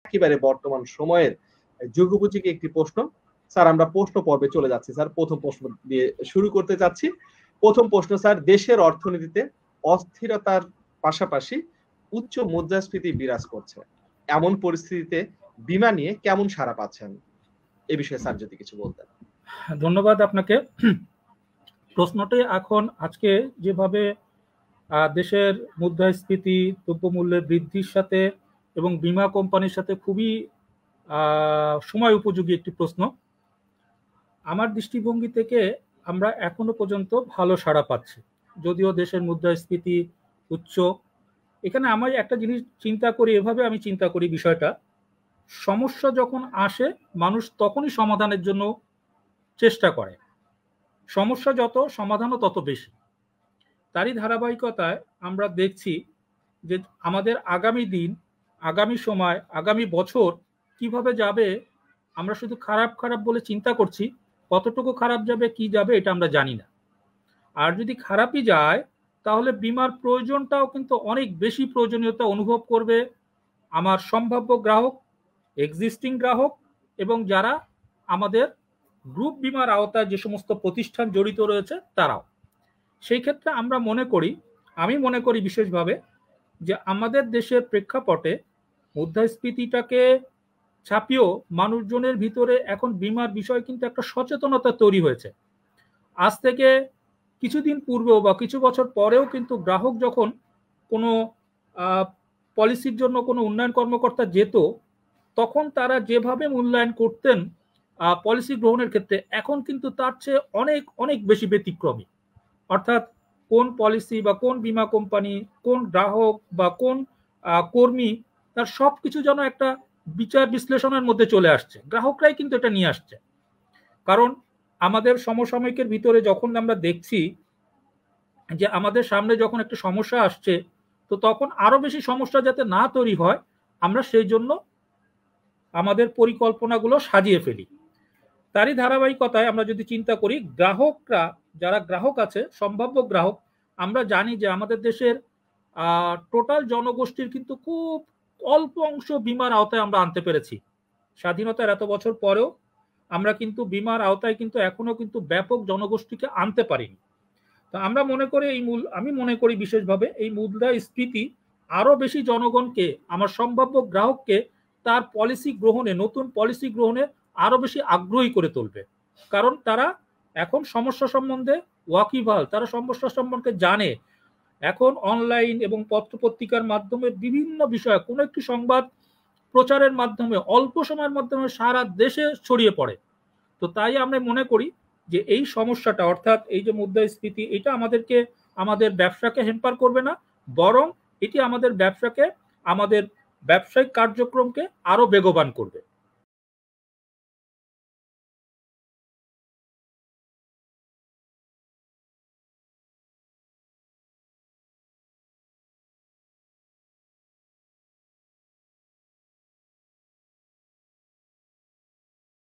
একেবারে বর্তমান সময়ের যুগোপযোগী একটি প্রশ্ন। স্যার আমরা প্রশ্ন পর্বে চলে যাচ্ছি স্যার। প্রথম প্রশ্ন দিয়ে শুরু করতে যাচ্ছি। প্রথম প্রশ্ন স্যার, দেশের অর্থনীতিতে অস্থিরতার পাশাপাশি উচ্চ মুদ্রাস্ফীতি বিরাজ করছে। এমন পরিস্থিতিতে বীমা নিয়ে কেমন সাড়া পাচ্ছেন? এ বিষয়ে স্যার যদি কিছু বলতেন। ধন্যবাদ আপনাকে। প্রশ্নটি এখন আজকে যেভাবে দেশের মুদ্রাস্ফীতি, দ্রব্যমূল্যের বৃদ্ধির সাথে এবং বীমা কোম্পানির সাথে খুবই সময় উপযোগী একটি প্রশ্ন। আমার দৃষ্টিভঙ্গি থেকে আমরা এখনো পর্যন্ত ভালো সাড়া পাচ্ছি, যদিও দেশের মুদ্রাস্ফীতি উচ্চ। এখানে আমি একটা জিনিস চিন্তা করি, এভাবে আমি চিন্তা করি বিষয়টা, সমস্যা যখন আসে মানুষ তখনই সমাধানের জন্য চেষ্টা করে, সমস্যা যত সমাধানও তত বেশি। তারই ধারাবাহিকতায় আমরা দেখছি যে আমাদের আগামী দিন, আগামী সময়, আগামী বছর কিভাবে যাবে আমরা শুধু খারাপ খারাপ বলে চিন্তা করছি, কতটুকু খারাপ যাবে কি যাবে এটা আমরা জানি না। আর যদি খারাপই যায় তাহলে বীমার প্রয়োজনটাও কিন্তু অনেক বেশি প্রয়োজনীয়তা অনুভব করবে আমার সম্ভাব্য গ্রাহক, এক্সিস্টিং গ্রাহক এবং যারা আমাদের গ্রুপ বীমার আওতায় যে সমস্ত প্রতিষ্ঠান জড়িত রয়েছে তারাও। সেই ক্ষেত্রে আমি মনে করি বিশেষভাবে যে আমাদের দেশের প্রেক্ষাপটে মুদ্রাস্ফীতিটাকে ছাপিয়েও মানুষজনের ভিতরে এখন বীমার বিষয় কিন্তু একটা সচেতনতা তৈরি হয়েছে। আজ থেকে কিছুদিন পূর্বেও বা কিছু বছর পরেও কিন্তু গ্রাহক যখন কোনো পলিসির জন্য কোনো উন্নয়ন কর্মকর্তা যেত, তখন তারা যেভাবে মূল্যায়ন করতেন পলিসি গ্রহণের ক্ষেত্রে, এখন কিন্তু তার চেয়ে অনেক অনেক বেশি ব্যতিক্রমী। অর্থাৎ কোন পলিসি বা কোন বীমা কোম্পানি, কোন গ্রাহক বা কোন কর্মী, তার সব কিছু যেন একটা বিচার বিশ্লেষণের মধ্যে চলে আসছে। গ্রাহকরাই কিন্তু এটা নিয়ে আসছে। কারণ আমাদের সমসাময়িকের ভিতরে যখন আমরা দেখছি যে আমাদের সামনে যখন একটা সমস্যা আসছে, তো তখন আরো বেশি সমস্যা যাতে না তৈরি হয় আমরা সেই জন্য আমাদের পরিকল্পনাগুলো সাজিয়ে ফেলি। তারই ধারাবাহিকতায় আমরা যদি চিন্তা করি, গ্রাহকরা যারা গ্রাহক আছে, সম্ভাব্য গ্রাহক, আমরা জানি যে আমাদের দেশের টোটাল জনগোষ্ঠীর কিন্তু খুব অল্প অংশ বীমার আওতায় আমরা আনতে পেরেছি। স্বাধীনতার এত বছর পরেও আমরা কিন্তু বীমার আওতায় কিন্তু এখনো কিন্তু ব্যাপক জনগোষ্ঠীকে আনতে পারিনি। তো আমরা মনে করি আমি মনে করি বিশেষভাবে এই মুদ্রাস্ফীতি আরো বেশি জনগণকে, আমার সম্ভাব্য গ্রাহককে তার পলিসি গ্রহণে, নতুন পলিসি গ্রহণে আরো বেশি আগ্রহী করে তুলবে। কারণ তারা এখন সমস্যা সম্বন্ধে ওয়াকিবহাল, তারা সমস্যা সম্বন্ধে জানে। এখন অনলাইন এবং পত্রপত্রিকার মাধ্যমে বিভিন্ন বিষয়ে কোনো একটি সংবাদ প্রচারের মাধ্যমে অল্প সময়ের মাধ্যমে সারা দেশে ছড়িয়ে পড়ে। তো তাই আমরা মনে করি যে এই সমস্যাটা, অর্থাৎ এই যে মুদ্রাস্ফীতি, এটা আমাদের ব্যবসাকে হ্যাম্পার করবে না, বরং এটি আমাদের ব্যবসাকে, আমাদের ব্যবসায়িক কার্যক্রমকে আরো বেগবান করবে।